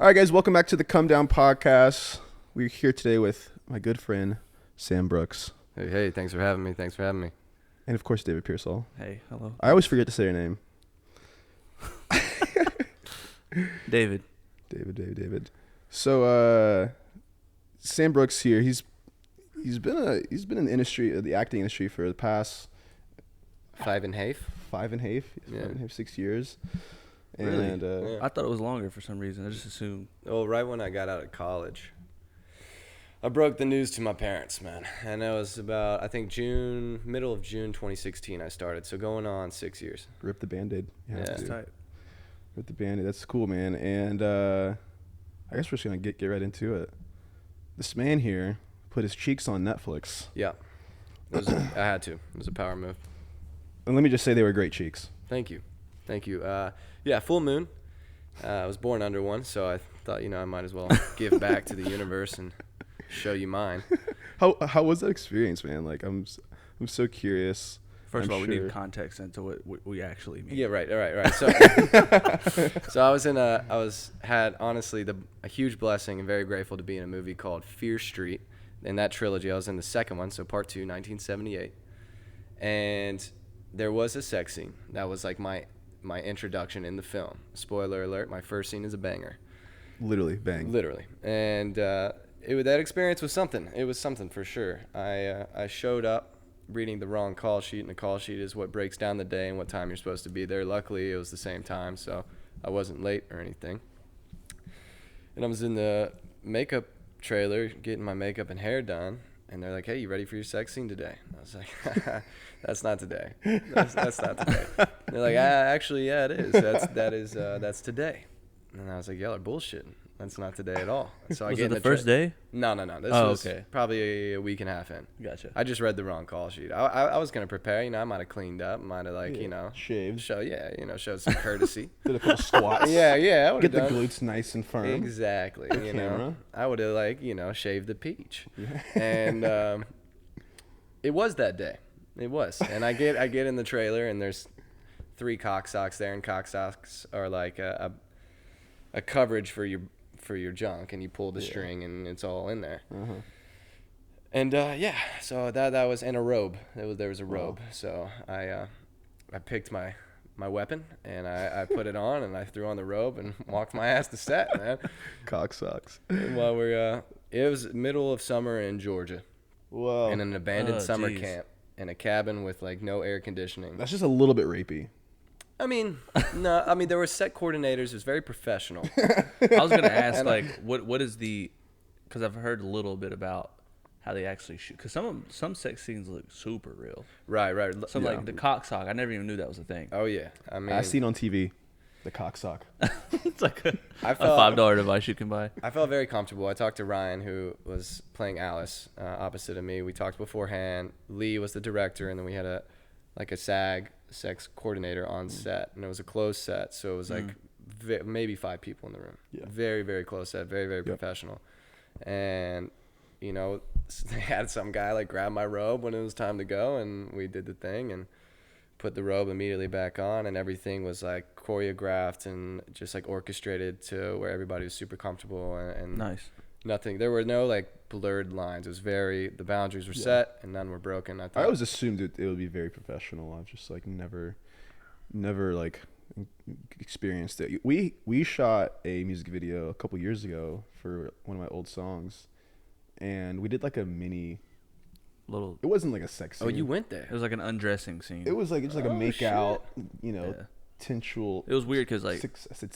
All right, guys, welcome back to the Come Down podcast. We're here today with my good friend, Sam Brooks. Hey, thanks for having me. And, of course, David Pearsall. Hey, hello. I always forget to say your name. David. David. So, Sam Brooks here. He's been in the industry, the acting industry, for the past 5.5. 6 years. Really? And Yeah. I thought it was longer for some reason. I just assumed. Well, right when I got out of college, I broke the news to my parents, man. And it was about, I think, middle of June 2016 I started. So going on 6 years. rip the Band-Aid. Yeah. That's tight. Rip the Band-Aid. That's cool, man. And I guess we're just going to get right into it. This man here put his cheeks on Netflix. Yeah. I had to. It was a power move. And let me just say they were great cheeks. Thank you. Yeah, full moon. I was born under one, so I thought, I might as well give back to the universe and show you mine. How was that experience, man? Like, I'm so curious. First of all, we sure. need context into what we actually mean. Yeah, right. So, had honestly a huge blessing and very grateful to be in a movie called Fear Street. In that trilogy, I was in the second one, so part 2, 1978. And there was a sex scene. That was like my introduction in the film. Spoiler alert, my first scene is a banger. Literally, bang. Literally. And that experience was something. It was something for sure. I showed up reading the wrong call sheet, and the call sheet is what breaks down the day and what time you're supposed to be there. Luckily, it was the same time, so I wasn't late or anything. And I was in the makeup trailer getting my makeup and hair done, and they're like, "Hey, you ready for your sex scene today?" And I was like, "That's not today. That's not today." And they're like, "Actually, yeah, it is. That's today." And I was like, "Y'all are bullshitting. That's not today at all." So Was it the first day? No. This was probably a week and a half in. Gotcha. I just read the wrong call sheet. I was gonna prepare. I might have cleaned up. Might have shaved. Showed some courtesy. Did a couple squats. Yeah. I Get would've the done. glutes nice and firm. Exactly. Camera. I would have shaved the peach. Yeah. And it was that day. It was. And I get in the trailer, and there's 3 cock socks there, and cock socks are like a coverage for your junk, and you pull the string, and it's all in there. Uh-huh. And so that was in a robe. There was a robe. So I picked my weapon, and I put it on, and I threw on the robe and walked my ass to set, man. Cock sucks. And while it was middle of summer in Georgia, Whoa. in an abandoned summer camp, in a cabin with like no air conditioning. That's just a little bit rapey. I mean, no. I mean, there were set coordinators. It was very professional. I was gonna ask, like, what is the? Because I've heard a little bit about how they actually shoot. Because some sex scenes look super real. Right. So like the cock sock, I never even knew that was a thing. Oh yeah. I mean, I seen on TV, the cock sock. It's like a I felt, $5 device you can buy. I felt very comfortable. I talked to Ryan, who was playing Alice, opposite of me. We talked beforehand. Lee was the director, and then we had a SAG sex coordinator on set, and it was a closed set, so it was like maybe 5 people in the room. Yeah. Very, very close set, very, very professional. And they had some guy like grab my robe when it was time to go, and we did the thing and put the robe immediately back on, and everything was like choreographed and just like orchestrated to where everybody was super comfortable and Nice. nothing. There were no like blurred lines. It was the boundaries were set and none were broken. I always assumed it would be very professional. I've just like never like experienced it. We shot a music video a couple years ago for one of my old songs, and we did like a mini. Little. It wasn't like a sex scene. Oh, you went there. It was like an undressing scene. It was like a make out, Yeah. sensual. It was weird because like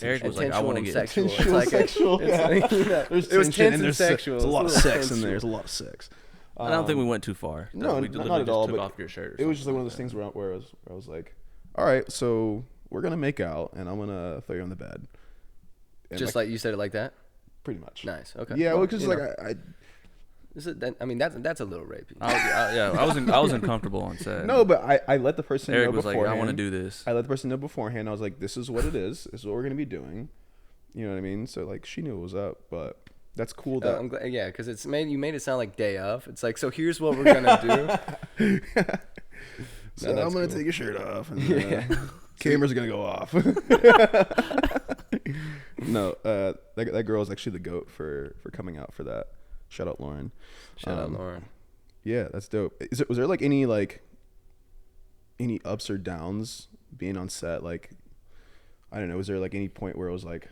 Eric sexual. was like, I want to get sexual. Tensual, It's like sexual. It was tense and sexual. There's a lot of It's a little sex in there. sensual. There's a lot of sex. I don't think we went too far. No, we not literally at all. just took But off your shirt. it was just like one of those things where I was like, all right, so we're gonna make out, and I'm gonna throw you on the bed. And Just like you said it like that. pretty much. Nice. Okay. Yeah, Well, because you like know. I mean, that's a little rapey. I was uncomfortable on set. no, but I let the person Eric know was like, beforehand. I want to do this. I let the person know beforehand. I was like, this is what it is. This is what we're gonna be doing. You know what I mean? So like, she knew it was up, but that's cool. That I'm glad, yeah, because you made it sound like day of. It's like, so here's what we're gonna do. so I'm gonna take your shirt off, and camera's gonna go off. No, that girl is actually the GOAT for coming out for that. Shout out Lauren. Shout out Lauren. Yeah, that's dope. Was there like any ups or downs being on set? Like, I don't know. Was there like any point where it was like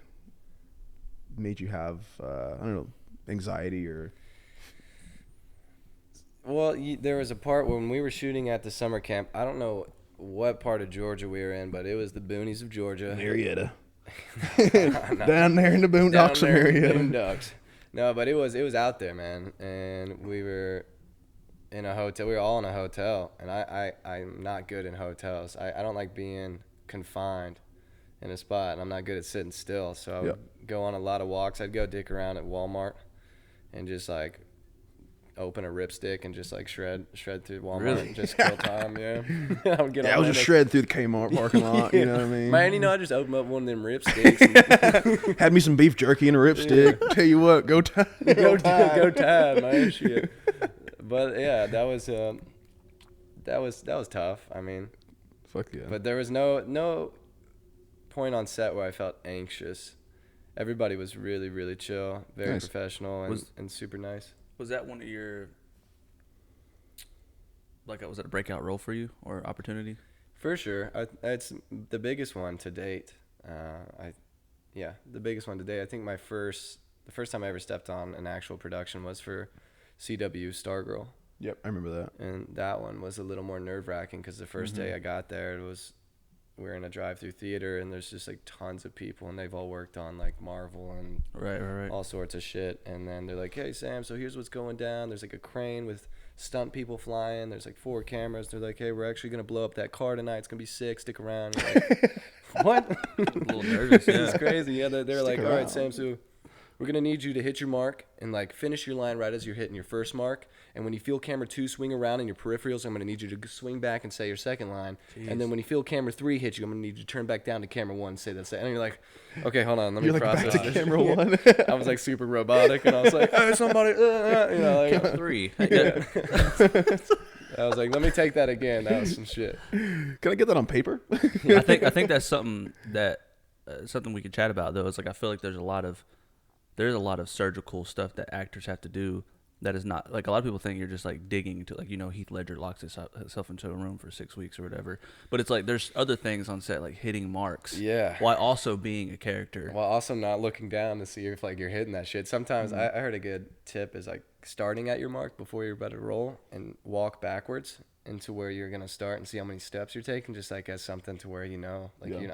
made you have I don't know, anxiety or? Well, there was a part when we were shooting at the summer camp. I don't know what part of Georgia we were in, but it was the boonies of Georgia. Marietta. No. Down there in the boondocks of Marietta. Boondocks. No, but it was out there, man. And we were in a hotel. We were all in a hotel, and I'm not good in hotels. I don't like being confined in a spot, and I'm not good at sitting still. So I would go on a lot of walks. I'd go dick around at Walmart and just like open a ripstick and just like shred through Walmart and just kill time. I would get I was just shredding through the Kmart parking lot. You know what I mean? Man, I just opened up one of them ripsticks and had me some beef jerky and a ripstick. Tell you what, go time. go time, man. Shit. But yeah, that was tough. I mean, fuck yeah. But there was no point on set where I felt anxious. Everybody was really, really chill, very professional, and super nice. Was that one of your, like, was that a breakout role for you or opportunity? For sure. It's the biggest one to date. The biggest one to date. I think the first time I ever stepped on an actual production was for CW Stargirl. Yep, I remember that. And that one was a little more nerve-wracking because the first day I got there, we're in a drive-through theater, and there's just like tons of people, and they've all worked on like Marvel and right. all sorts of shit. And then they're like, "Hey Sam, so here's what's going down. There's like a crane with stunt people flying. There's like 4 cameras. They're like, hey, we're actually gonna blow up that car tonight. It's gonna be sick. Stick around." You're like, what? A little nervous. Yeah. It's crazy. Yeah, they're like, around. "All right, Sam, so we're gonna need you to hit your mark and like finish your line right as you're hitting your first mark. And when you feel camera 2 swing around in your peripherals, I'm gonna need you to swing back and say your second line. Jeez. And then when you feel camera 3 hit you, I'm gonna need you to turn back down to camera 1 and say that. And you're like, okay, hold on, let me process back to this. camera 1. I was like super robotic, and I was like, hey, somebody, like 3. Yeah. I was like, let me take that again. That was some shit. Can I get that on paper? I think that's something that something we could chat about though. It's like I feel like there's a lot of surgical stuff that actors have to do that is not like a lot of people think you're just like digging into, like, Heath Ledger locks himself into a room for 6 weeks or whatever, but it's like there's other things on set like hitting marks, while also being a character, while also not looking down to see if like you're hitting that shit. Sometimes I heard a good tip is like starting at your mark before you're about to roll and walk backwards into where you're gonna start and see how many steps you're taking, just like as something to where I'm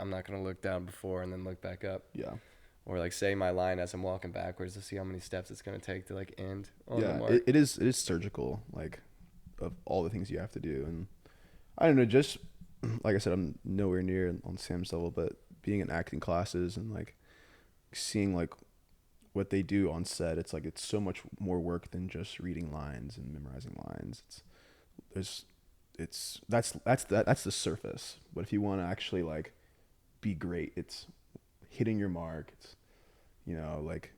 not gonna look down before and then look back up. Or like say my line as I'm walking backwards to see how many steps it's gonna take to like end on the mark. It is surgical, like, of all the things you have to do. And I don't know, just like I said, I'm nowhere near on Sam's level, but being in acting classes and like seeing like what they do on set, it's like it's so much more work than just reading lines and memorizing lines. That's the surface. But if you want to actually like be great, it's hitting your mark. It's like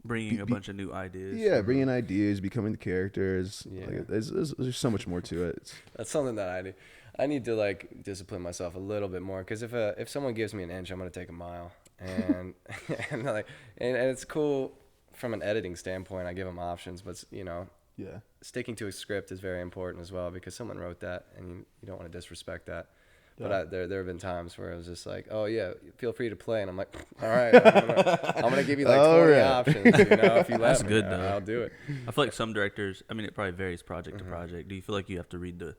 bringing a bunch of new ideas. Yeah, bringing ideas, becoming the characters. Yeah. Like, there's so much more to it. That's something that I need to like discipline myself a little bit more, because if someone gives me an inch, I'm gonna take a mile, and and it's cool from an editing standpoint. I give them options, but sticking to a script is very important as well, because someone wrote that, and you don't want to disrespect that. Yeah. But there have been times where I was just like, oh yeah, feel free to play, and I'm like, all right, I'm gonna give you like 20 options. If you let That's me, good though. I'll do it. I feel like some directors, I mean, it probably varies project to project. Do you feel like you have to read the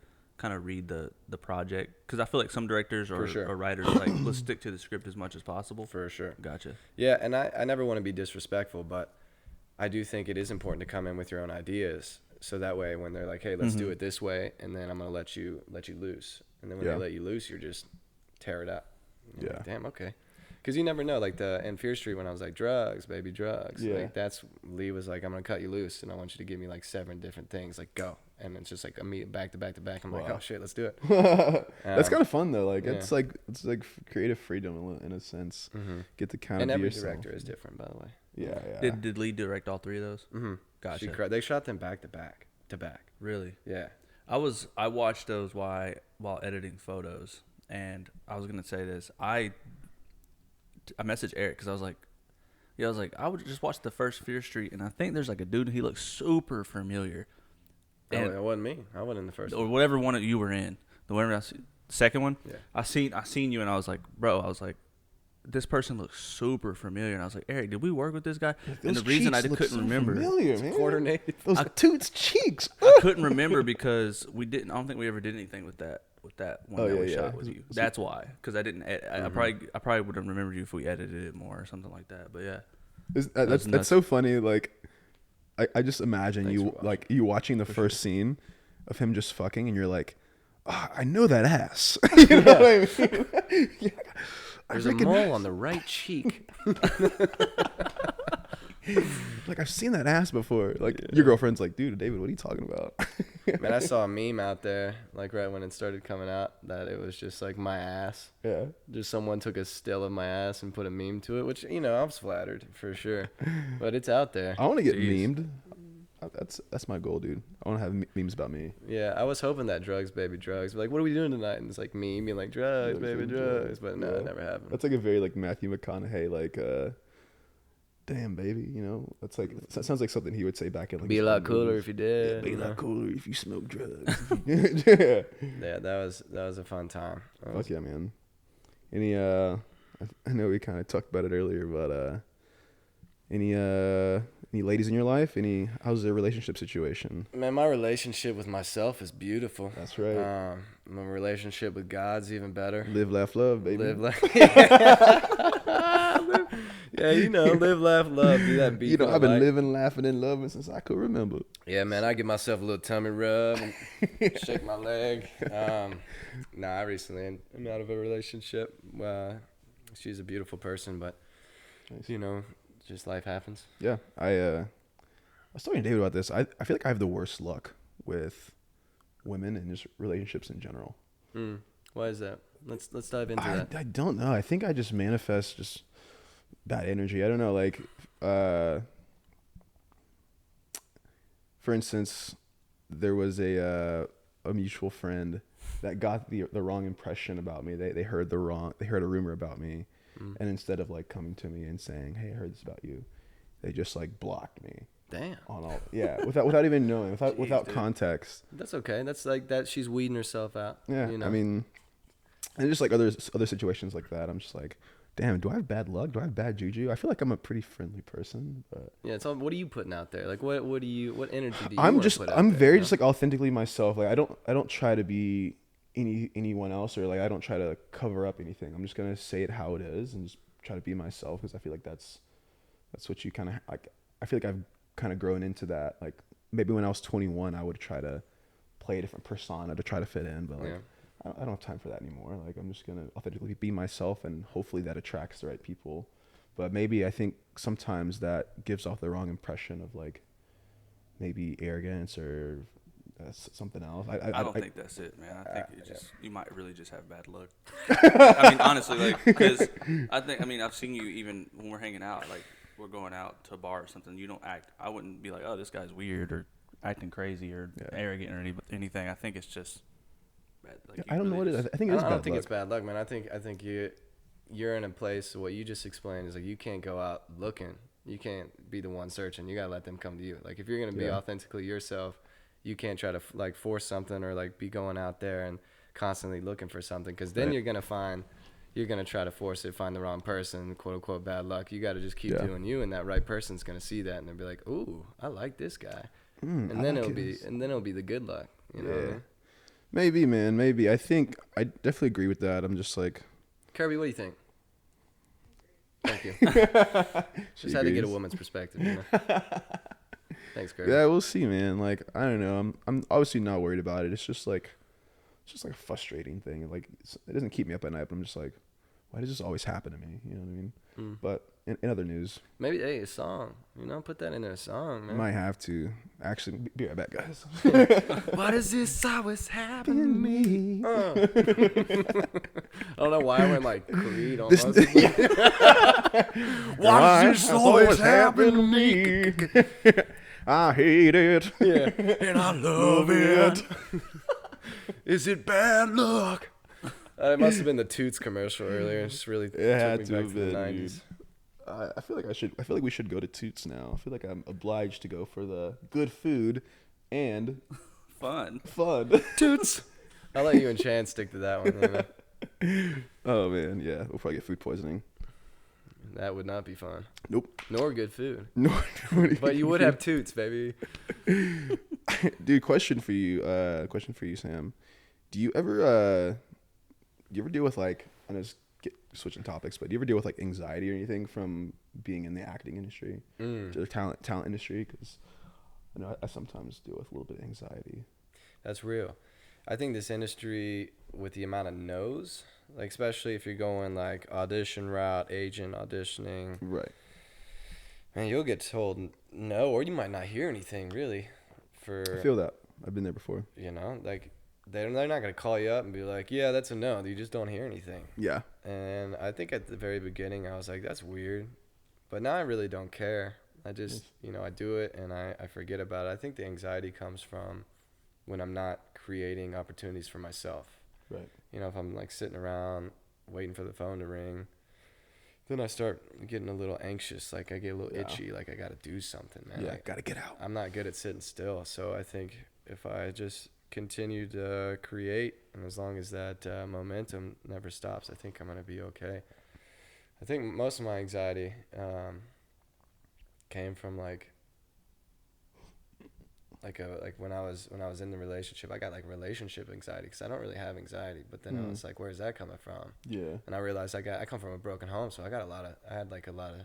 project? Because I feel like some directors or writers are like, let's stick to the script as much as possible. For sure. Gotcha. Yeah, and I never want to be disrespectful, but I do think it is important to come in with your own ideas, so that way when they're like, hey, let's do it this way, and then I'm gonna let you loose. And then when they let you loose, you're just tear it up. You're like, damn, okay. Because you never know. Like in Fear Street, when I was like, drugs, baby, drugs. Yeah. Like Lee was like, I'm going to cut you loose, and I want you to give me like 7 different things. Like, go. And it's just like immediate back to back to back. I'm like, oh shit, let's do it. That's kind of fun though. Like it's like creative freedom in a sense. Get to kind of. And every yourself. director is different, by the way. Yeah. Did Lee direct all 3 of those? Gotcha. They shot them back to back to back. Really? Yeah. I watched those while editing photos, and I was gonna say this. I I messaged Eric because I was like, I would just watch the first Fear Street, and I think there's like a dude. He looks super familiar. And it wasn't me. I wasn't in the first or one. whatever one that you were in. The one the second one. Yeah. I seen you, and I was like, bro. I was like, this person looks super familiar, and I was like, Eric, did we work with this guy? And the reason I couldn't remember, familiar, man. Coordinated. Those toots cheeks. I couldn't remember because we didn't. I don't think we ever did anything with that one that we shot with you. That's why, because I didn't. I probably would have remembered you if we edited it more or something like that. But yeah, that's so funny. Like, I just imagine you watching the first scene of him just fucking, and you're like, oh, I know that ass. You know what I mean? Yeah. There's a mole on the right cheek. Like, I've seen that ass before. Like, your girlfriend's like, dude, David, what are you talking about? Man, I saw a meme out there, like right when it started coming out, that it was just like my ass. Yeah. Just someone took a still of my ass and put a meme to it, which, you know, I was flattered for sure. But it's out there. I want to get memed. That's my goal, dude. I want to have memes about me. Yeah, I was hoping that drugs, baby, drugs. Like, what are we doing tonight? And it's like me being like, drugs, baby, drugs. But no, it never happened. That's like a very like Matthew McConaughey, like, damn, baby, you know? That's like, that sounds like something he would say back in like. Be a lot cooler if you did. Yeah, be a lot cooler if you smoke drugs. Yeah, that was a fun time. Fuck yeah, man. Any I know we kind of talked about it earlier, but any ladies in your life? How's their relationship situation? Man, my relationship with myself is beautiful. That's right. My relationship with God's even better. Live, laugh, love, baby. Live, laugh. Yeah, you know, live, laugh, love. Do that beat. You know, I've been living, laughing, and loving since I could remember. Yeah, man, I give myself a little tummy rub and shake my leg. I recently am out of a relationship. She's a beautiful person, but nice. You know, just life happens. Yeah, I was talking to David about this. I feel like I have the worst luck with women and just relationships in general. Why is that? Let's dive into that. I don't know. I think I just manifest just bad energy. I don't know. Like, for instance, there was a mutual friend that got the wrong impression about me. They heard a rumor about me, and instead of like coming to me and saying, "Hey, I heard this about you," they just like blocked me. Damn. Without even knowing, without dude. Context. That's okay. That's like that. She's weeding herself out. Yeah. You know? I mean, and just like other situations like that, I'm just like, damn, do I have bad luck? Do I have bad juju? I feel like I'm a pretty friendly person, but yeah. So what are you putting out there? Like, what energy do you? I'm very you know? just like authentically myself. Like I don't try to be anyone else, or like I don't try to cover up anything. I'm just gonna say it how it is and just try to be myself, because I feel like that's what you kind of like. I feel like I've kind of grown into that. Like maybe when I was 21, I would try to play a different persona to try to fit in, but like I don't have time for that anymore. Like I'm just gonna authentically be myself, and hopefully that attracts the right people. But maybe I think sometimes that gives off the wrong impression of like maybe arrogance or something else. I don't think that's it, man. I think you might really just have bad luck. I mean, honestly, like, because I've seen you even when we're hanging out, like we're going out to a bar or something. You don't act. I wouldn't be like, oh, this guy's weird or acting crazy or arrogant or anything. I think it's just bad. Like, I don't know what it is. I think it is bad luck. I don't think it's bad luck, man. I think you're in a place. What you just explained is like you can't go out looking. You can't be the one searching. You gotta let them come to you. Like if you're gonna be authentically yourself, you can't try to like force something or like be going out there and constantly looking for something, because then you're gonna try to force it, find the wrong person, quote unquote bad luck. You got to just keep doing you, and that right person's gonna see that and they'll be like, "Ooh, I like this guy," and then it'll be the good luck. You know what I mean? Maybe, man. Maybe. I think I definitely agree with that. I'm just like, Kirby, what do you think? Thank you. Just had to get a woman's perspective. You know? Thanks, Kirby. Yeah, we'll see, man. Like I don't know. I'm obviously not worried about it. It's just like a frustrating thing. Like it doesn't keep me up at night, but I'm just like, why does this always happen to me? You know what I mean? But in other news, maybe a song. You know, put that in a song, man. Might have to. Actually, be right back, guys. Why does this always happen to me? I don't know why I went like Creed on us. Why does this always happen to me? I hate it. Yeah, and I love it. Is it bad luck? It must have been the Toots commercial earlier. It just really It took had me to back have to the been, 90s. dude. I feel like I should. I feel like we should go to Toots now. I feel like I'm obliged to go for the good food and Fun. fun. Toots. I'll let you and Chan stick to that one. You know? Oh man, yeah, we'll probably get food poisoning. That would not be fun. Nope. Nor good food. No, But you would have Toots, baby. dude. Question for you. Question for you, Sam. Do you ever deal with like, I know it's switching topics, but do you ever deal with like anxiety or anything from being in the acting industry, the talent industry? Because I know I sometimes deal with a little bit of anxiety. That's real. I think this industry, with the amount of no's, like especially if you're going like audition route, agent auditioning, Right. man, you'll get told no, or you might not hear anything really. I feel that. I've been there before. You know, like they're not gonna call you up and be like, yeah, that's a no. You just don't hear anything. Yeah. And I think at the very beginning I was like, that's weird, but now I really don't care. I just, I do it and I forget about it. I think the anxiety comes from when I'm not creating opportunities for myself. Right. If I'm like sitting around waiting for the phone to ring, then I start getting a little anxious. Like I get a little itchy. Like I got to do something, man. Yeah. Like, Gotta get out. I'm not good at sitting still. So I think if I just continue to create, and as long as that momentum never stops, I think I'm going to be okay. I think most of my anxiety came from like when I was in the relationship, I got like relationship anxiety because I don't really have anxiety. But then I was like, where's that coming from? Yeah. And I realized I come from a broken home, so I had like a lot of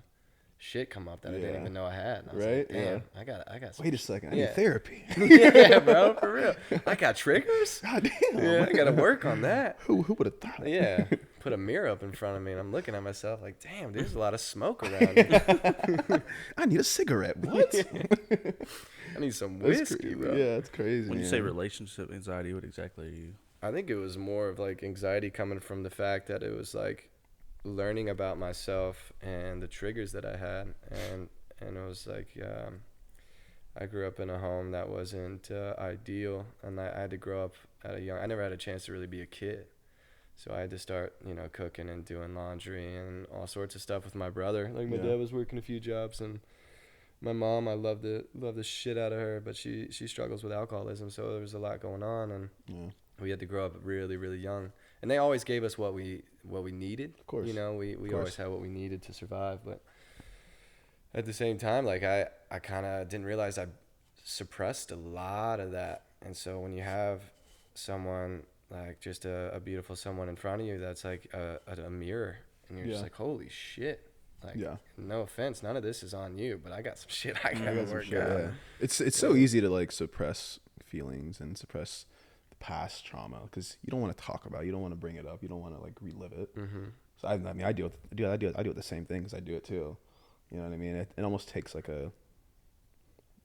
shit come up that I didn't even know I had. And I was Right? like, damn, Yeah. I got some. Wait a second. I need therapy. Yeah, bro, for real. I got triggers. God damn. Yeah, I got to work on that. Who would have thought? Yeah. Put a mirror up in front of me and I'm looking at myself like, damn, there's a lot of smoke around me. I need a cigarette. What? I need some That's whiskey, crazy. bro. Yeah, it's crazy. When you say relationship anxiety, what exactly are you? I think it was more of like anxiety coming from the fact that it was like learning about myself and the triggers that I had. And it was like, I grew up in a home that wasn't ideal. And I had to grow up I never had a chance to really be a kid. So I had to start, cooking and doing laundry and all sorts of stuff with my brother. Like my dad was working a few jobs, and my mom, I love the shit out of her, but she struggles with alcoholism. So there was a lot going on, and we had to grow up really, really young. And they always gave us what we needed. Of course. We always had what we needed to survive. But at the same time, like I kind of didn't realize I suppressed a lot of that. And so when you have someone like just a beautiful someone in front of you that's like a mirror, and you're just like, holy shit. Like, no offense, none of this is on you, but I got some shit I gotta work out. Yeah. It's so easy to like suppress feelings and suppress the past trauma because you don't want to talk about it. You don't want to bring it up. You don't want to like relive it. So I mean, I deal with the same thing because I do it too. You know what I mean? It almost takes like a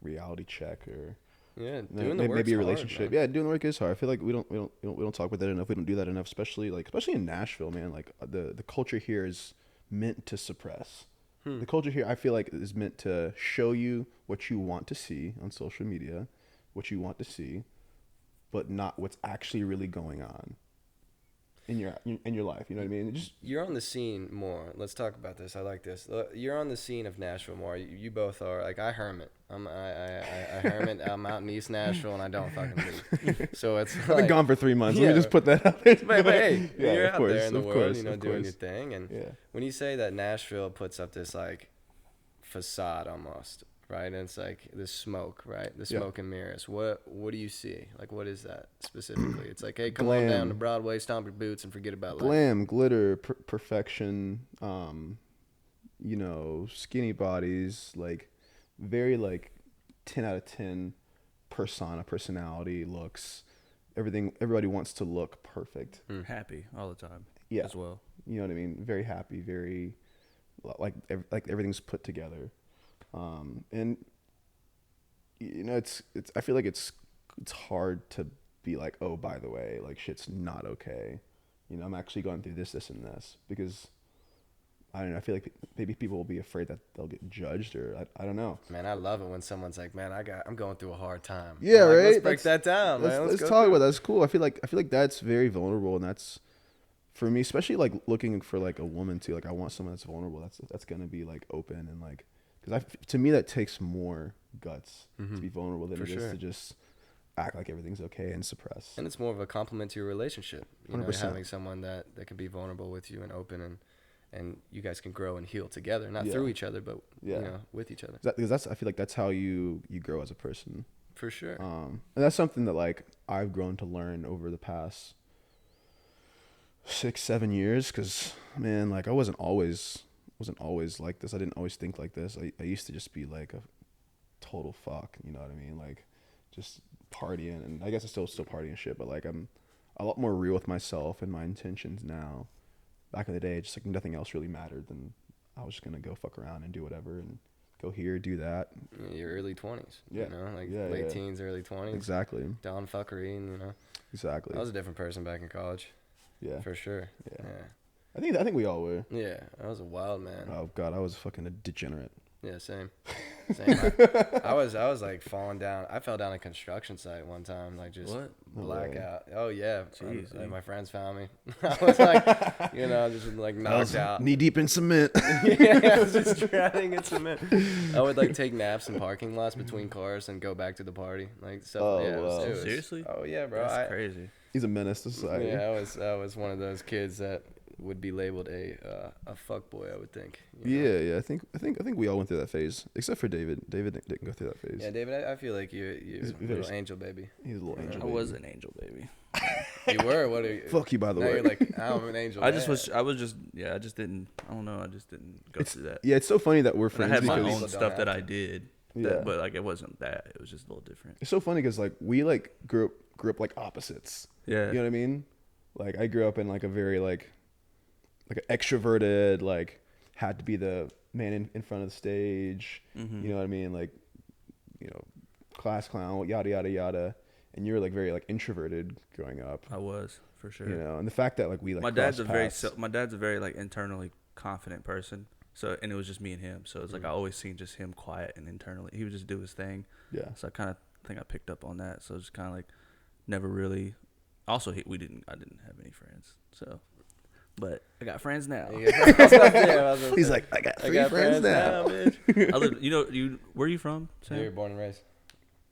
reality check or maybe a relationship. Hard, doing the work is hard. I feel like we don't talk about that enough. We don't do that enough, especially in Nashville, man. Like the culture here is meant to suppress. The culture here, I feel like, is meant to show you what you want to see on social media, what you want to see, but not what's actually really going on in your life. You know what I mean? You're on the scene more. Let's talk about this. I like this. You're on the scene of Nashville more. You both are. Like I hermit. I hermit. I'm out in East Nashville and I don't fucking leave. So it's like, I've been gone for 3 months. Let me just put that out there. But hey, you're out course, there in the world, of doing your thing. And yeah. when you say that Nashville puts up this like facade almost, right? And it's like this smoke, right? The smoke and mirrors. What do you see? Like, what is that specifically? It's like, hey, come on down to Broadway, stomp your boots, and forget about life. Glam, glitter, perfection. Skinny bodies, like very like 10 out of 10 personality, looks. Everybody wants to look perfect. Happy all the time. Yeah. As well. You know what I mean? Very happy, very like everything's put together. And it's I feel like it's hard to be like, oh, by the way, like shit's not okay. I'm actually going through this and this because I don't know. I feel like maybe people will be afraid that they'll get judged, or I don't know. Man, I love it when someone's like, "Man, I'm going through a hard time." Yeah, like, right. Let's break that down, man. Let's talk about that. That's cool. I feel like that's very vulnerable, and that's for me, especially like looking for like a woman too, like I want someone that's vulnerable. That's gonna be like open and like, because to me that takes more guts to be vulnerable than For it is sure. to just act like everything's okay and suppress. And it's more of a compliment to your relationship. You know, 100%. having someone that can be vulnerable with you and open and you guys can grow and heal together, not Yeah. through each other, but Yeah. you know, with each other. Because that's, I feel like that's how you grow as a person. For sure. And that's something that like I've grown to learn over the past 6-7 years. Because man, like I wasn't always like this. I didn't always think like this. I used to just be like a total fuck. You know what I mean? Like just partying, and I guess I still partying shit. But like I'm a lot more real with myself and my intentions now. Back in the day, just like nothing else really mattered. Then I was just gonna go fuck around and do whatever and go here, do that. Your early 20s. Yeah. You know, like Yeah, late yeah. teens, early 20s. Exactly. Down fuckery, and you know. Exactly. I was a different person back in college. Yeah. For sure. Yeah. Yeah. I think we all were. Yeah. I was a wild man. Oh God, I was fucking a degenerate. Yeah, same. I was like falling down. I fell down a construction site one time, like just What? blackout. Oh yeah, Jeez, like dude. my friends found me. I was like, you know, just like knocked out. Knee deep in cement. Yeah, I was just drowning in cement. I would like take naps in parking lots between cars and go back to the party, like stuff. Oh, yeah, wow. Seriously? Oh yeah, bro. That's crazy. He's a menace to society. Yeah, I was one of those kids that would be labeled a fuck boy, I would think. You know? Yeah. I think we all went through that phase, except for David. David didn't go through that phase. Yeah, David, I feel like you're He's a very little angel baby. He's a little angel. I baby. was an angel baby. You were? What are you? Fuck you, by the Now way. you're like, I'm an angel. I just man. was. I was just. Yeah. I just didn't. I don't know. I just didn't go through that. Yeah, it's so funny that we're And I friends had my because People own don't stuff have that to. I did. Yeah. But like it wasn't that. It was just a little different. it's so funny because like we like grew up like opposites. Yeah. You know what I mean? Like I grew up in like a very like an extroverted, like had to be the man in front of the stage. Mm-hmm. You know what I mean? Like, you know, class clown, yada yada yada. And you were like very like introverted growing up. I was for sure. You know, and the fact that like we like my dad's crossed my dad's a very like internally confident person. So and it was just me and him. So it's like I always seen just him quiet and internally. He would just do his thing. Yeah. So I kind of think I picked up on that. So it's kind of like never really. Also, I didn't have any friends. So, but I got friends now. He's like, I got three friends now. bitch. I live, where are you from, Sam? You're born and raised.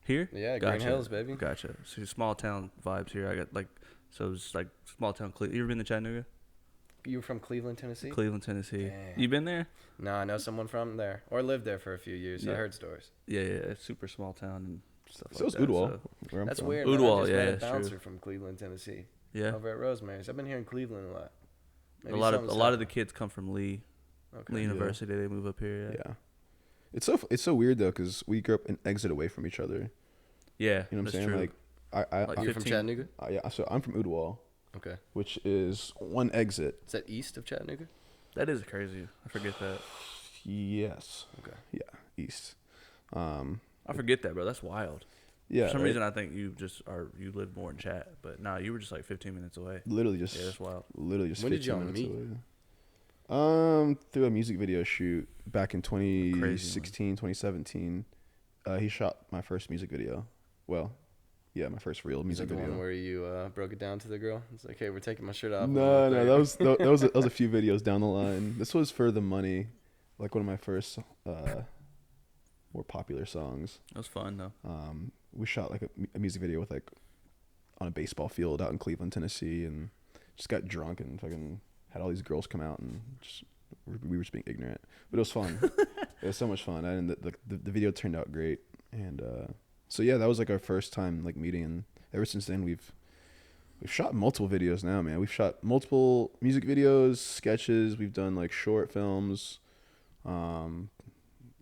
Here? Yeah, Green Hills, baby. Gotcha. So small town vibes here. I got like, so it's like small town. You ever been to Chattanooga? You were from Cleveland, Tennessee? Cleveland, Tennessee. Dang. You been there? No, I know someone from there or lived there for a few years. Yeah. I heard stories. Yeah, it's super small town and stuff So like it's that. Udwall, So. where I'm That's from. weird. Udwall, man. I just yeah, met a it's true. bouncer from Cleveland, Tennessee. Yeah. Over at Rosemary's. I've been here in Cleveland a lot. Maybe A lot something's of the happened. kids come from Lee Okay. University. They move up here. Yeah. It's so weird though because we grew up an exit away from each other. Yeah, You know what I'm that's saying? true. Like I Like, You're from 15. Chattanooga? yeah. So I'm from Udwall, Okay. which is one exit. Is that east of Chattanooga? That is crazy. I forget that. Yes. Okay. Yeah. East. I forget that, bro. That's wild. Yeah. For some right? reason, I think you live more in Chat, but nah, you were just like 15 minutes away. Literally just. Yeah, that's wild. Literally just. When did 15 y'all minutes meet? away. Through a music video shoot back in Crazy, 2016, 2017. He shot my first music video. Well, yeah, my first real Is music that the video. one where you broke it down to the girl? It's like, hey, we're taking my shirt off. No, that was a few videos down the line. This was for the money, like one of my first more popular songs. It was fun though. We shot like a music video with like on a baseball field out in Cleveland, Tennessee, and just got drunk and fucking had all these girls come out and just we were just being ignorant, but it was fun. It was so much fun, and the video turned out great. And so yeah, that was like our first time like meeting, and ever since then we've shot multiple videos now, man. We've shot multiple music videos, sketches. We've done like short films.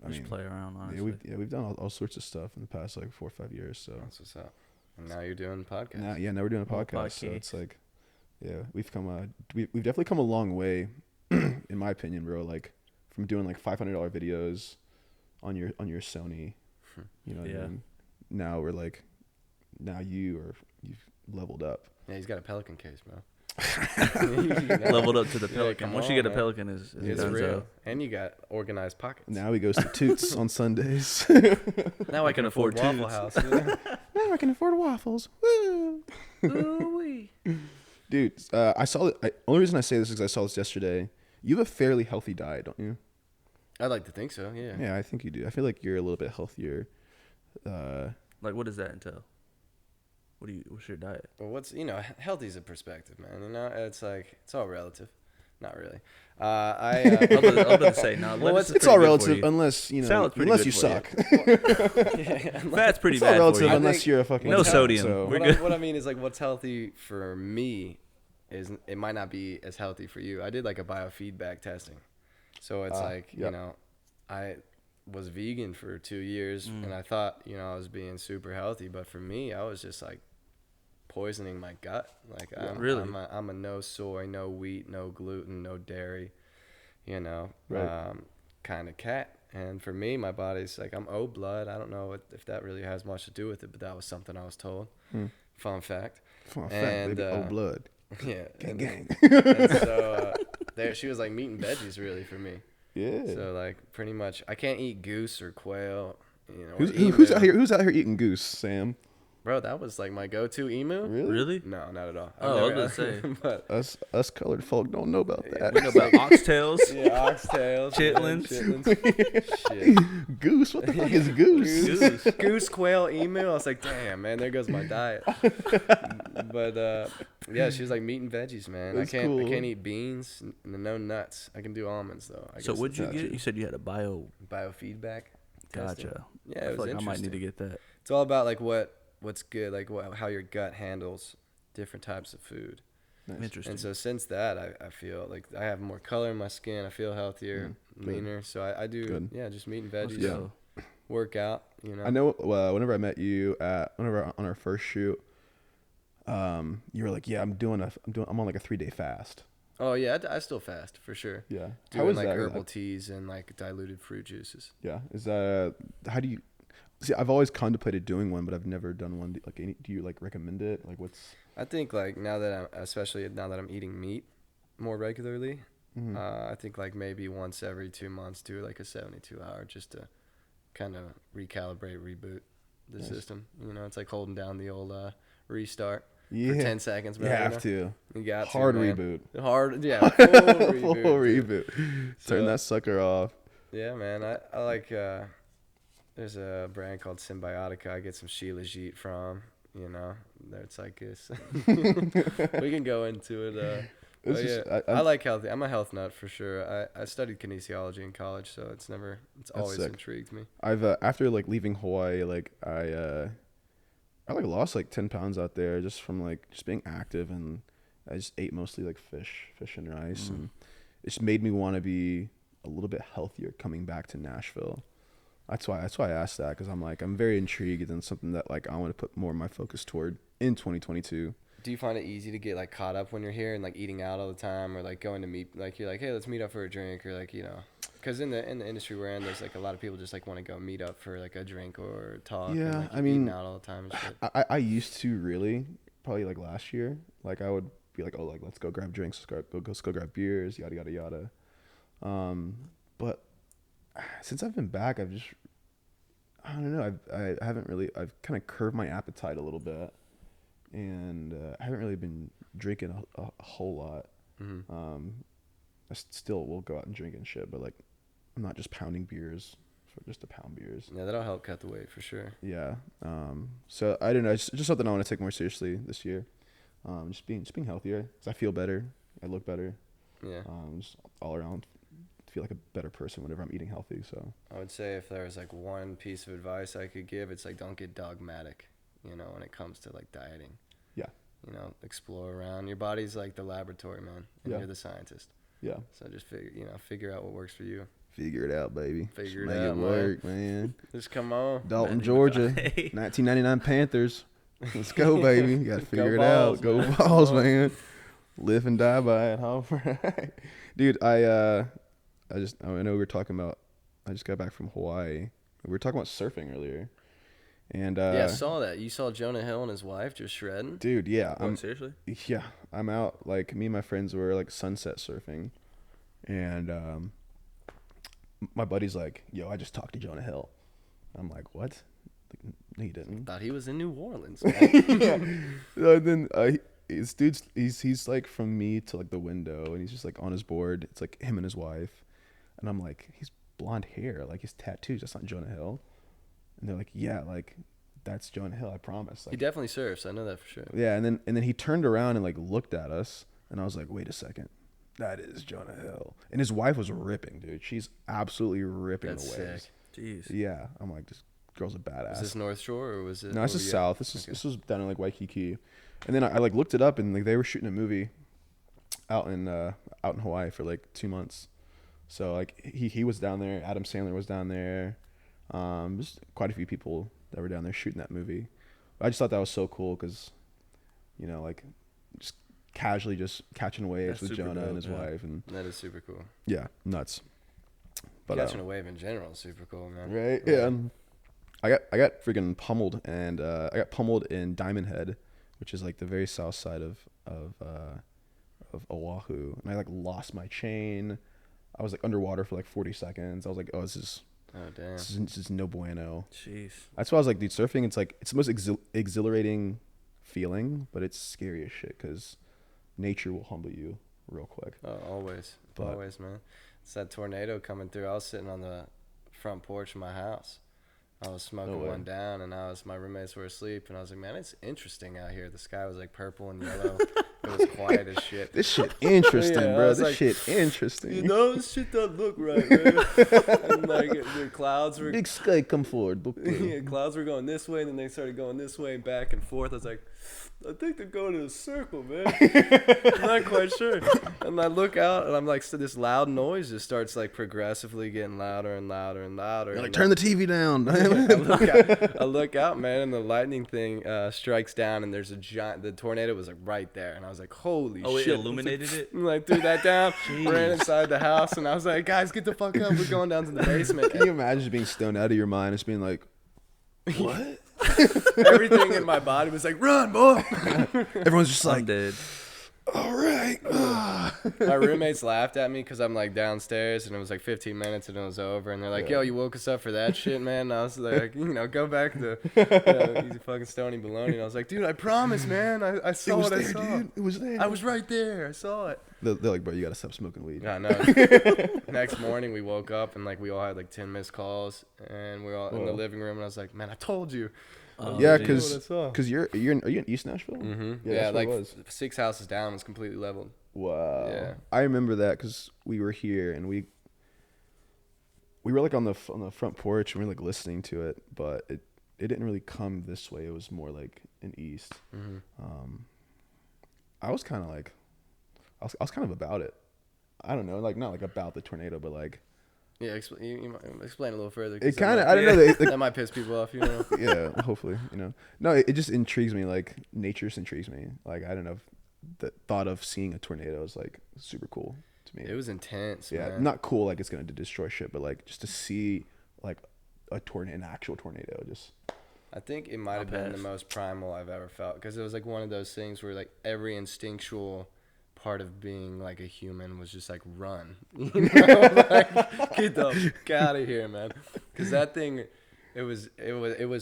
I Just mean, play around, honestly. we've done all sorts of stuff in the past like 4 or 5 years. So That's what's up. And now you're doing podcast. now we're doing a More podcast. So podcast. it's like, yeah, we've definitely come a long way, in my opinion, bro. Like from doing like $500 videos on your Sony, you know what Yeah. I mean? Now we're like, you've leveled up. Yeah, he's got a Pelican case, bro. Leveled up to the Yeah, Pelican. come Once you on, get a man. Pelican, is It's donezo. real. And you got organized pockets. Now he goes to Toots on Sundays. Now I can afford Waffle Toots. House. Yeah. Now I can afford waffles. Woo! Ooh-wee. Dude, I saw it. Only reason I say this is 'cause I saw this yesterday. You have a fairly healthy diet, don't you? I'd like to think so. Yeah. Yeah, I think you do. I feel like you're a little bit healthier. Like, what does that entail? What's your diet? Well, healthy is a perspective, man. It's like it's all relative. Not really. I I'm about to say no. Well, It's all relative unless Salad's pretty unless good you for you. suck. Fat's pretty It's all bad for relative you. unless you're a fucking No cow, sodium. So. We're good. What I mean is like what's healthy for me is it might not be as healthy for you. I did like a biofeedback testing, so it's yep. I was vegan for 2 years and I thought I was being super healthy, but for me I was just like poisoning my gut. Like Really? I'm a no soy, no wheat, no gluten, no dairy, Right. kind of cat. And for me, my body's like, I'm O blood. I don't know if that really has much to do with it, but that was something I was told. Fun fact. Fun fact, baby. Oh, blood. Yeah. Gang. And so there she was like meat and veggies really for me. Yeah. So like pretty much I can't eat goose or quail. Who's out here? Who's out here eating goose, Sam? Bro, that was like my go-to emu. Really? No, not at all. Oh, I was gonna say. But Us colored folk don't know about that. We know about oxtails. yeah, oxtails, Chitlins. Shit. Goose? What the fuck is goose? Goose, quail, emu. I was like, damn, man, there goes my diet. But yeah, she was like meat and veggies, man. That's I can't cool. eat beans, no nuts. I can do almonds though. So what'd you Gotcha. get? You said you had a biofeedback. testing. Gotcha. Yeah, it I was feel like I might need interesting. to get that. It's all about like what's good, like how your gut handles different types of food. Nice. Interesting. And so since that, I feel like I have more color in my skin. I feel healthier, leaner. So I do, Good. just meat and veggies. Yeah. Work out. I know. Whenever I met you on our first shoot, you were like, "Yeah, I'm on like a 3-day fast." Oh yeah, I still fast for sure. Yeah. Doing like herbal teas and like diluted fruit juices. Yeah. Is that how do you? See, I've always contemplated doing one, but I've never done one. Like, do you like recommend it? Like, what's? I think like especially now that I'm eating meat more regularly, I think like maybe once every 2 months do like a 72-hour just to kind of recalibrate, reboot the system. It's like holding down the old restart for 10 seconds. You have to. You got Hard to, man. reboot. Hard, yeah. Full reboot. Full dude. reboot. So- Turn that sucker off. Yeah, man. I like. There's a brand called Symbiotica. I get some Shilajit from. It's like this. We can go into it. It's But just- yeah, I like healthy. I'm a health nut for sure. I studied kinesiology in college, so it's always sick. intrigued me. I've after like leaving Hawaii, like I like lost like 10 pounds out there just from like just being active, and I just ate mostly like fish and rice, and it just made me want to be a little bit healthier coming back to Nashville. That's why I asked that, because I'm very intrigued, and something that like I want to put more of my focus toward in 2022. Do you find it easy to get like caught up when you're here and like eating out all the time, or like going to meet, like you're like, hey, let's meet up for a drink, or like because in the industry we're in, there's like a lot of people just like want to go meet up for like a drink or talk. Yeah, and, like, I mean, eating out all the time and shit. I used to really, probably like last year, like I would be like, oh, like let's go grab drinks, let's go grab beers, yada yada yada. But since I've been back, I don't know, I haven't really, I've kind of curbed my appetite a little bit, and I haven't really been drinking a whole lot. I still will go out and drink and shit, but like I'm not just pounding beers for just to pound beers. Yeah, that'll help cut the weight for sure. Yeah. So I don't know. It's just something I want to take more seriously this year. Just being healthier, because I feel better. I look better. Yeah. Just all around feel like a better person whenever I'm eating healthy. So I would say if there was like one piece of advice I could give, it's like don't get dogmatic, when it comes to like dieting. yeah. Explore around. Your body's like the laboratory, man, and Yeah. you're the scientist. Yeah. So just figure out what works for you. Figure it out, baby. Figure Just it make out, it work, man. Just come on. Dalton, Man, Georgia, hey. 1999 Panthers. Let's go, baby. You gotta figure it Balls, out. Go man. balls, man. Live and die by it. All right. Dude, I know we were talking about, I just got back from Hawaii. We were talking about surfing earlier. And Yeah, I saw that. You saw Jonah Hill and his wife just shredding? dude, yeah. Seriously? Yeah, I'm out. Like, me and my friends were like sunset surfing, and my buddy's like, yo, I just talked to Jonah Hill. I'm like, what? Like, no, you didn't. Thought he was in New Orleans, man. Then this dude's he's like from me to like the window, and he's just like on his board. It's like him and his wife, and I'm like, he's blonde hair, like his tattoos. That's not Jonah Hill. And they're like, yeah, like that's Jonah Hill. I promise. Like, He definitely surfs. I know that for sure. yeah, and then he turned around and like looked at us, and I was like, wait a second, that is Jonah Hill. And his wife was ripping, dude. She's absolutely ripping That's the waves. sick. Jeez. Yeah, I'm like, this girl's a badass. Was this North Shore or was it? No, this is over south. This was down in like Waikiki, and then I like looked it up, and like they were shooting a movie out in Hawaii for like 2 months. So like he was down there. Adam Sandler was down there. There's quite a few people that were down there shooting that movie. But I just thought that was so cool because, you know, like just casually just catching waves That's with super Jonah dope, and his yeah. wife, and That is super cool. yeah, nuts. But Catching a wave in general is super cool, man. right, yeah. I got freaking pummeled, and I got pummeled in Diamond Head, which is like the very south side of Oahu, and I like lost my chain. I was like underwater for like 40 seconds. I was like, oh, this damn. is no bueno. Jeez. That's why I was like, dude, surfing, it's like, it's the most exhilarating feeling, but it's scary as shit because nature will humble you real quick. Oh, always. But- Always, man. It's that tornado coming through. I was sitting on the front porch of my house. I was smoking way. one down, and my roommates were asleep, and I was like, man, it's interesting out here. The sky was like purple and yellow. It was quiet as shit. This shit interesting, Yeah, I bro. was This like, shit interesting. You know, this shit doesn't look right, man. And like the clouds were Big sky come forward. Book yeah, clouds were going this way, and then they started going this way and back and forth. I was like, I think they're going in a circle, man. I'm not quite sure. And I look out, and I'm like, so this loud noise just starts like progressively getting louder and louder and louder. You're like, and turn the TV down. I look out, man, and the lightning thing strikes down, and there's the tornado was like right there, and I was like, holy Oh, it shit. illuminated it? And like threw that down, ran inside the house, and I was like, guys, get the fuck up. We're going down to the basement. Can you imagine just being stoned out of your mind, just being like, what? Everything in my body was like, run, boy. Everyone's just I'm like, dead. all right. My roommates laughed at me because I'm like downstairs, and it was like 15 minutes and it was over, and they're like, yo, you woke us up for that shit, man. And I was like, go back to easy fucking stony baloney. And I was like, dude, I promise, man, I saw what I saw. Dude. It was there. I was right there. I saw it. They're like, bro, you gotta stop smoking weed. Yeah, no. Next morning we woke up and like we all had like 10 missed calls, and we were all in the living room, and I was like, man, I told you. Yeah, geez. because are you in East Nashville? Mm-hmm. Yeah, Yeah, that's where like it was. 6 houses down was completely leveled. Wow. Yeah. I remember that because we were here and we were like on the front porch and we were like listening to it, but it didn't really come this way. It was more like in East. Mm-hmm. I was kind of like, I was kind of about it. I don't know, like not like about the tornado, but like. Yeah, you might explain a little further. It kind of, I don't know. That might piss people off, you know. Yeah, hopefully, you know. No, it just intrigues me. Like nature just intrigues me. Like I don't know, the thought of seeing a tornado is like super cool to me. It was intense. Yeah, man. not cool like it's gonna destroy shit, but like just to see like an actual tornado. Just I think it might have been the most primal I've ever felt, because it was like one of those things where like every instinctual part of being like a human was just like run, you know, like get the fuck out of here, man. Because that thing, it was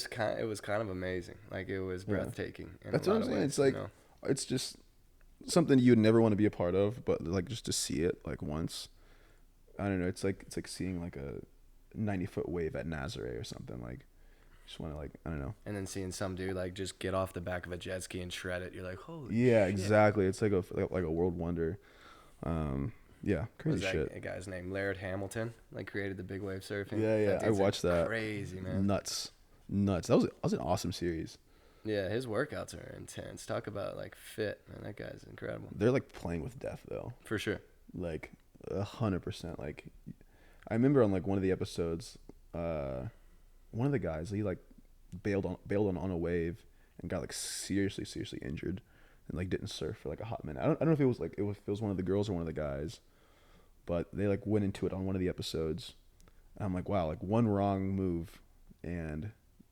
kind of amazing. Like it was breathtaking. In that's a what lot I'm of saying. ways, It's like you know? it's just something you'd never want to be a part of, but like just to see it like once. I don't know. It's like seeing like a 90-foot wave at Nazare or something. Like just want to like I don't know. And then seeing some dude like just get off the back of a jet ski and shred it. You're like, holy. Yeah, shit. exactly. It's like a world wonder. Yeah, crazy Was shit. that guy's name? Laird Hamilton, like created the big wave surfing. Yeah, That I dude's, like, watched that. Crazy, man. Nuts. That was an awesome series. Yeah, his workouts are intense. Talk about like fit, man. That guy's incredible. They're like playing with death though. For sure. Like 100%. Like I remember on like one of the episodes, one of the guys, he like bailed on a wave and got like seriously injured and like didn't surf for like a hot minute. I don't know if it was like if it was one of the girls or one of the guys, but they like went into it on one of the episodes. And I'm like, wow, like one wrong move and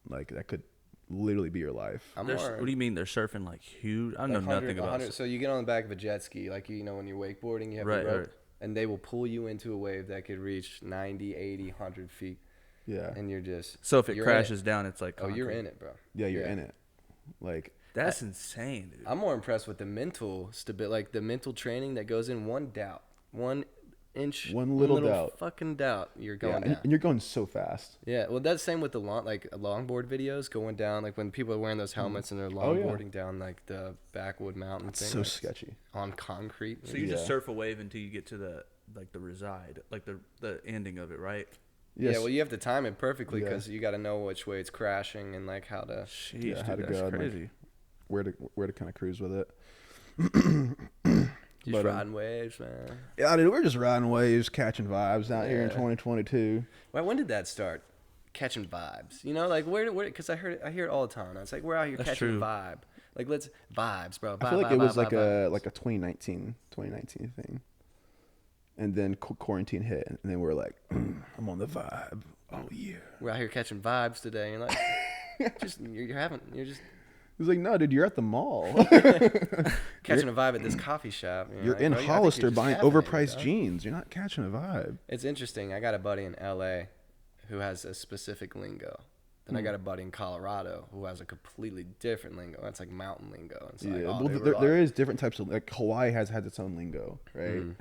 like that could literally be your life. What What do you mean they're surfing like huge? I know like nothing about it. So you get on the back of a jet ski, like you know when you're wakeboarding, you have Right, a rope, right. and they will pull you into a wave that could reach 90, 80, 100 feet, Yeah. and you're just. So if it you're crashes in down, it's like it. Oh, you're concrete. in it, bro. Yeah, you're in it. Like That's insane, dude. I'm more impressed with the mental stability, like the mental training that goes in one inch, One little doubt. fucking doubt, you're Yeah, going down. and you're going so fast. Yeah, well, that's the same with the longboard videos going down, like when people are wearing those helmets and they're Oh, yeah. longboarding down like the backwood mountain It's thing. so like, sketchy. on concrete. So you just Yeah. surf a wave until you get to the reside, like the ending of it, right? Yes. Yeah, well, you have to time it perfectly Yeah. because you got to know which way it's crashing and like how to. Jeez, Yeah, how dude, to that's go and, like, crazy. where to kind of cruise with it. Just But, riding waves, man. Yeah, dude, we're just riding waves, catching vibes out here in Yeah. 2022. Well, when did that start? Catching vibes, you know, like where? Because I hear it all the time. It's like we're out here That's catching true. vibe. Like let's vibes, bro. I feel like Vibe, it was vibe, like vibe, a vibes. 2019 thing, and then quarantine hit, and then we're like, I'm on the vibe. Oh yeah. We're out here catching vibes today. And like, you're just He's like, no, dude, you're at the mall. catching a vibe at this coffee shop. You know, You're like, in bro, I think Hollister you're just buying caffeinated, overpriced dog. jeans. You're not catching a vibe. It's interesting. I got a buddy in LA who has a specific lingo. Then I got a buddy in Colorado who has a completely different lingo. That's like mountain lingo. It's like, Yeah, oh, well, they were there like- is different types of, like, Hawaii has its own lingo, right? Mm.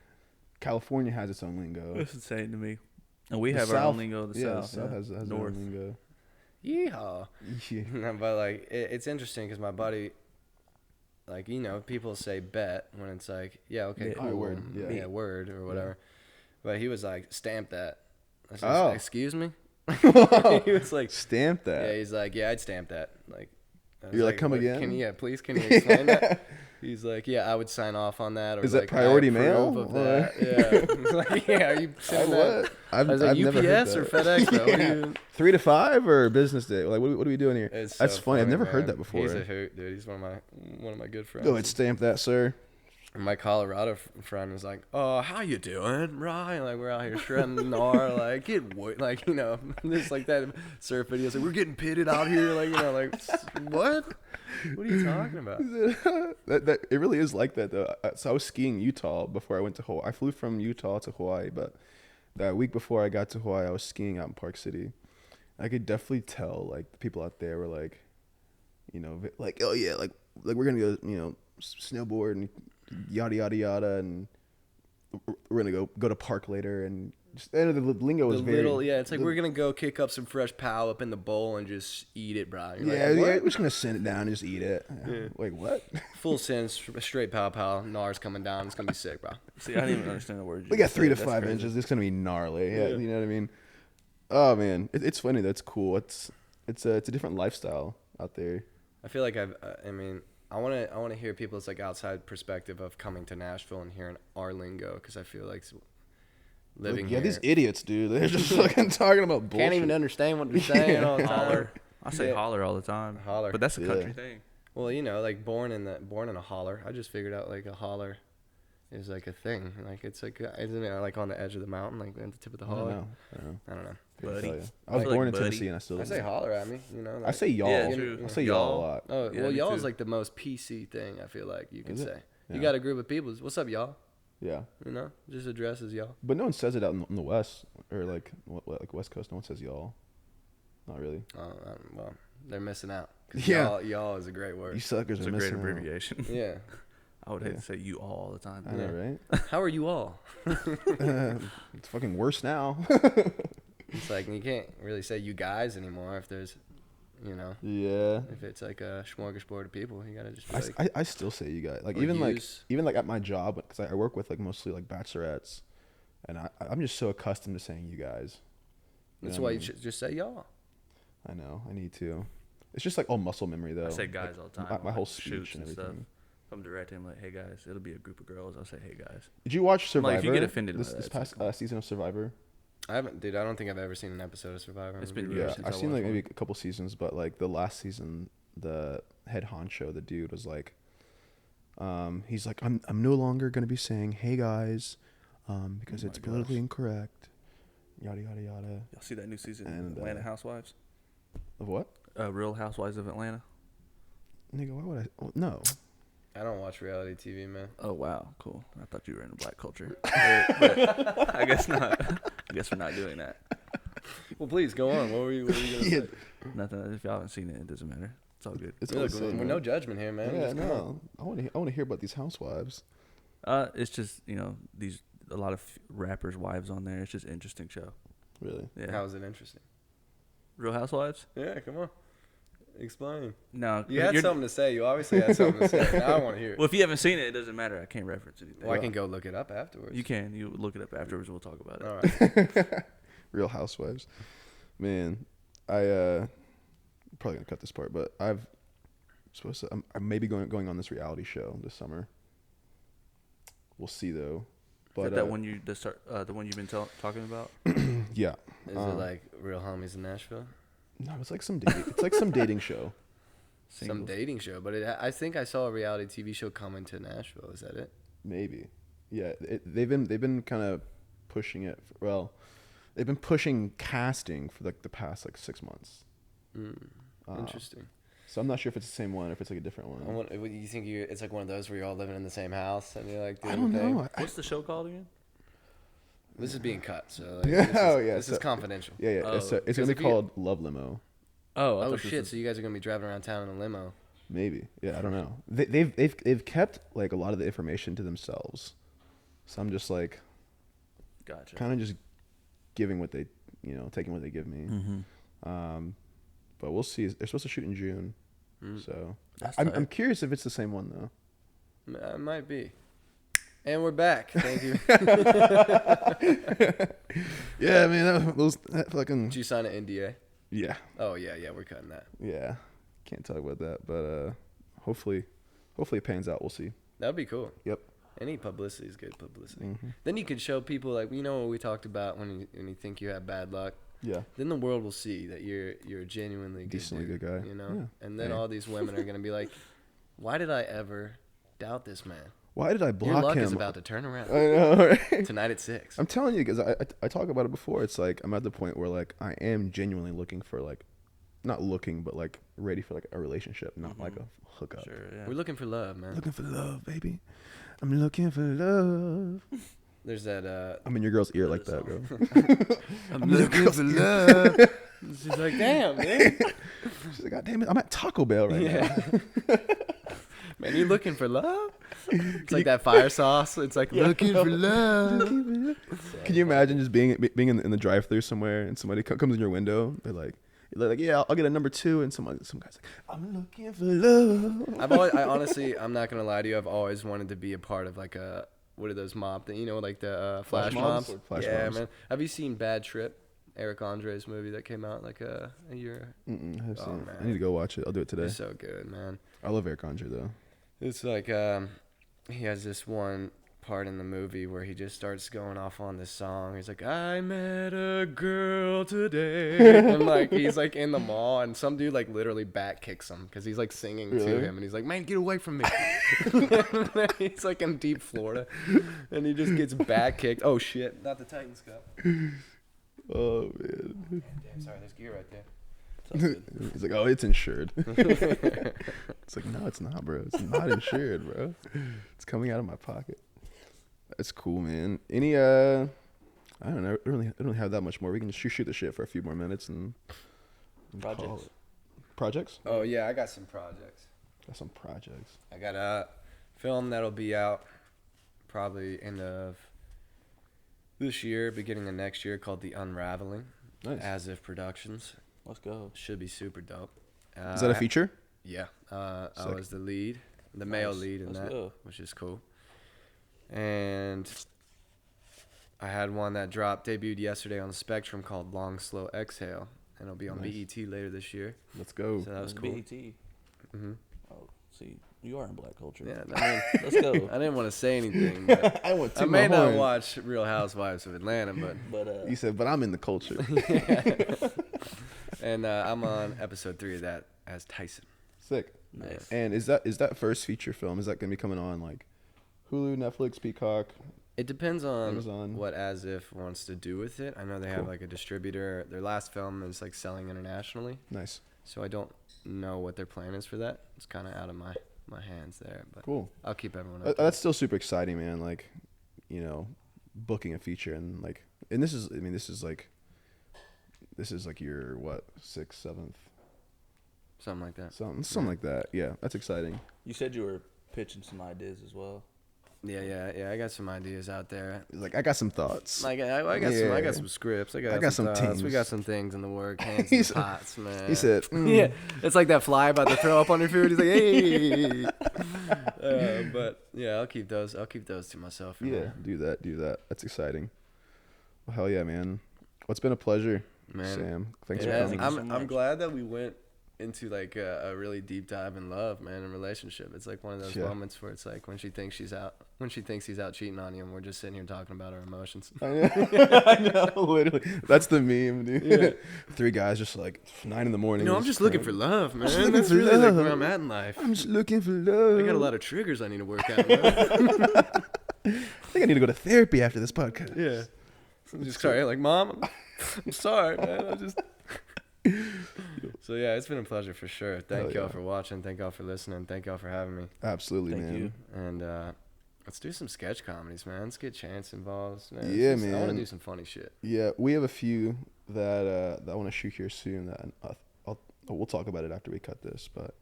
California has its own lingo. That's insane to me. And we The have our South- own lingo. The yeah, South, the South has their North. own lingo. Yeehaw. Yeah. No, but like it's interesting because my buddy, like, you know, people say bet when it's like, yeah, okay, Yeah. cool, Oh, word, yeah. word or whatever. But he was like, stamp that. I said, Oh. excuse me. He was like, Stamp that. yeah, he's like, yeah, I'd stamp that. Like, I was You're like, come "What- again?" Can you, please, can you explain that? He's like, yeah, I would sign off on that. Or Is that like, priority I approve mail, Of or- that. Yeah. He's like, yeah, are you sending that? What? I was like, never heard UPS or that. FedEx, bro? What are Yeah. you- 3 to 5 or business day? Like, what are we doing here? It's That's so funny. I've never heard man. that before. He's a hoot, dude. He's one of my good friends. Go ahead, stamp that, sir. My Colorado friend was like, "Oh, how you doing, Ryan? Like, we're out here shredding gnar, like, like, you know, just like that surf videos. Like, we're getting pitted out here, like, you know, like, what? What are you talking about? that it really is like that though. So I was skiing Utah before I went to Hawaii. I flew from Utah to Hawaii, but that week before I got to Hawaii, I was skiing out in Park City. I could definitely tell, like, the people out there were like, you know, like, oh yeah, like we're gonna go, you know, snowboard and yada yada yada, and we're gonna go to park later, and just, and the lingo was very It's like, we're gonna go kick up some fresh pow up in the bowl and just eat it, bro. You're yeah, like, yeah, what? we're just gonna send it down and just eat it. Yeah. Like, what? Full send, straight pow pow. Gnar's coming down. It's gonna be sick, bro. See, I didn't even understand the words. We you got 3 to said. 5 That's crazy. inches. It's gonna be gnarly. Yeah, Yeah. you know what I mean. Oh man, it's funny. That's cool. It's a different lifestyle out there. I feel like I mean, I want to hear people's like outside perspective of coming to Nashville and hearing our lingo, because I feel like living Like, yeah, here, these idiots, dude. They're just fucking talking about bullshit. can't even understand what they're saying all the time. Holler. I say Yeah. holler all the time. Holler. But that's a Yeah. country thing. Well, you know, like born in a holler. I just figured out like a holler is like a thing. Like it's like isn't it like on the edge of the mountain, like at the tip of the I don't holler? know. I don't know. I don't know. Couldn't Buddy. tell you. I I was feel born like in buddy. Tennessee, and I still. I say holler at me. You know. I Like, say y'all. Yeah, I true. say y'all a Y'all. lot. Oh Yeah, well, me y'all is too. like the most PC thing. I feel like you can Is it? say. Yeah. You got a group of people. What's up, y'all? Yeah, You know, just addresses y'all. but no one says it out in the West or like West Coast. No one says y'all. Not really. Well, they're missing out. 'Cause Yeah. y'all is a great You word. suckers It's are a great missing out. abbreviation. Yeah. I would hate Yeah. to say you all the time. I know, Yeah. right? How are you all? It's fucking worse now. It's like you can't really say you guys anymore if there's, you know, Yeah. if it's like a smorgasbord of people. You gotta just be I, like, I still say you guys, like, or even yous. like at my job, because I work with like mostly like bachelorettes, and I'm just so accustomed to saying you guys. You That's know why what I you mean? should just say y'all. I know, I need to. It's just like all muscle memory though. I say guys Like, all the time. My on, whole like, speech shoots and stuff. everything. If I'm directing, I'm like, hey guys, it'll be a group of girls. I'll say, hey guys. Did you watch I'm Survivor? like, if you get offended by this that, this it's past like, season of Survivor? I haven't, dude. I don't think I've ever seen an episode of Survivor. It's I'm gonna been be real years Yeah, since I've I seen like watched maybe one. a couple seasons, but like the last season, the head honcho, the dude was like, he's like, I'm no longer gonna be saying hey guys, because Oh it's my politically gosh. incorrect, yada yada yada. Y'all see that new season And, of Atlanta Housewives? Of what? Real Housewives of Atlanta. Nigga, why would I? Oh, no. I don't watch reality TV, man. Oh wow, cool. I thought you were into black culture. But I guess not. I guess we're not doing that. Well, please go on. What were you gonna say? Nothing. If y'all haven't seen it, it doesn't matter. It's all good. It's Look, all the same, no man. judgment here, man. Yeah, Just come on. no. I want to hear about these housewives. It's just a lot of rappers' wives on there. It's just an interesting show. Really? Yeah. How is it interesting? Real Housewives? Yeah, come on. Explain. No, You had something to say. You obviously had something to say. Now I want to hear it. Well, if you haven't seen it, it doesn't matter. I can't reference anything. Well, I can go look it up afterwards. You can. You look it up afterwards. We'll talk about it. All right. Real Housewives. Man, probably gonna cut this part, but I'm maybe going on this reality show this summer. We'll see though. But Is that one the one you've been talking about? yeah. Is it like Real Homies in Nashville? No, it's like some dating show. Some Singles. dating show, but I think I saw a reality TV show coming to Nashville. Is that it? Maybe. Yeah, they've been kind of pushing it. They've been pushing casting for like the past like 6 months. Interesting. So I'm not sure if it's the same one or if it's like a different one. You think it's like one of those where you're all living in the same house and you're like doing I don't your thing? know. What's the show called again? This is being cut, so like, this is confidential. Yeah. Oh, It's gonna be if you- called Love Limo. Oh shit! So you guys are gonna be driving around town in a limo? Maybe. Yeah, I don't know. They've kept like a lot of the information to themselves. So I'm just like Gotcha. kind of just giving what they, taking what they give me. Mm-hmm. But we'll see. They're supposed to shoot in June. So That's I'm tight. curious if it's the same one though. It might be. And we're back. Thank you. Yeah, man, that fucking Did you sign an NDA? yeah. Oh yeah, we're cutting that. Yeah, can't talk about that, but hopefully it pans out. We'll see. That'd be cool. Yep. Any publicity is good publicity. Mm-hmm. Then you could show people like what we talked about when you think you have bad luck. Yeah. Then the world will see that you're a genuinely good Decently dude, good guy. Yeah. And then Hey. all these women are gonna be like, "Why did I ever doubt this man? Why did I Your block luck him? is about to turn around I know, right? tonight at 6." I'm telling you, because I talk about it before. It's like I'm at the point where like I am genuinely looking for like, not looking, but like ready for like a relationship, not like a hookup. Sure. Yeah. We're looking for love, man. Looking for love, baby. I'm looking for love. There's that. I'm in your girl's ear like that, bro. I'm looking for love. She's like, "Damn, man." She's like, God damn it, I'm at Taco Bell right now. Man, you looking for love? It's like that fire sauce. It's like looking for love. Can you imagine just being in the drive-thru somewhere and somebody comes in your window? They're like, yeah, I'll get a number 2, and some guy's like, I'm looking for love. I'm not gonna lie to you. I've always wanted to be a part of like what are those mob things? Like the flash mobs. Flash Yeah, mobs. man. Have you seen Bad Trip? Eric Andre's movie that came out like a year. I've seen it. Man. I need to go watch it. I'll do it today. It's so good, man. I love Eric Andre though. It's like he has this one part in the movie where he just starts going off on this song. He's like, "I met a girl today," and like he's like in the mall, and some dude like literally back kicks him because he's like singing to Really? him, and he's like, "Man, get away from me!" He's like in deep Florida, and he just gets back kicked. Oh shit! Not the Titans Cup. Oh man. Damn, sorry, there's gear right there. He's like, oh, it's insured. It's like, no, it's not, bro. It's not insured, bro. It's coming out of my pocket. That's cool, man. Any I don't know. I don't have that much more. We can just shoot the shit for a few more minutes and call Projects. it. Projects? Oh yeah, I got some projects. Got some projects. I got a film that'll be out probably end of this year, beginning of next year, called The Unraveling. Nice. As If Productions. Let's go. Should be super dope. Is that a feature? Yeah. I Sick. was the lead, the male Nice. lead in Let's that, go. which is cool. And I had one that debuted yesterday on Spectrum called Long Slow Exhale, and it'll be on Nice. BET later this year. Let's go. So that was cool. BET. hmm Oh, see, you are in black culture. Yeah, I mean, Let's go. I didn't want to say anything, but I went to I may my not horn. watch Real Housewives of Atlanta, but But You said, but I'm in the culture. and I'm on episode 3 of that as Tyson. Sick. nice. And is that first feature film? Is that gonna be coming on like Hulu, Netflix, Peacock? It depends on Amazon. what As If wants to do with it. I know they have Cool. like a distributor. Their last film is like selling internationally, Nice. so I don't know what their plan is for that. It's kind of out of my hands there, but Cool. I'll keep everyone up. That's still super exciting, man. Like, booking a feature and this is like your what, 6th, 7th Something like that. Something like that. Yeah, that's exciting. You said you were pitching some ideas as well. Yeah. I got some ideas out there. He's like, I got some thoughts. I got some scripts. I got some thoughts. teams. We got some things in the work. Hands in pots, man. He said, Yeah, it's like that fly about to throw up on your food. He's like, hey. But yeah, I'll keep those to myself. Yeah, do that. That's exciting. Well, hell yeah, man. Well, it's been a pleasure, Man. Sam. Thanks Yeah, for coming. so I'm much. glad that we went into like a really deep dive in love, man, and relationship. It's like one of those moments where it's like when she thinks he's out cheating on you, and we're just sitting here talking about our emotions. I know, literally. That's the meme, dude. Yeah. 3 guys just like 9 in the morning. I'm just looking for love, man. looking That's for really like love. where I'm at in life. I'm just looking for love. I got a lot of triggers I need to work out. Man. I think I need to go to therapy after this podcast. Yeah. I'm just sorry, like, Mom, I'm sorry, man. I just. So yeah, it's been a pleasure for sure. Thank y'all for watching. Thank y'all for listening. Thank y'all for having me. Absolutely, Thank man. you. And let's do some sketch comedies, man. Let's get Chance involved. Man. Yeah, I man. want to do some funny shit. Yeah, we have a few that I want to shoot here soon. That we'll talk about it after we cut this. But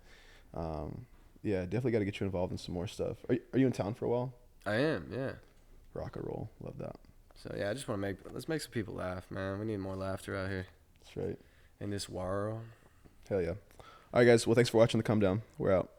yeah, definitely got to get you involved in some more stuff. Are you in town for a while? I am, yeah. Rock and roll, love that. So yeah, I just want to let's make some people laugh, man. We need more laughter out here That's right. in this world. Hell yeah. All right, guys. Well, thanks for watching the Come Down. We're out.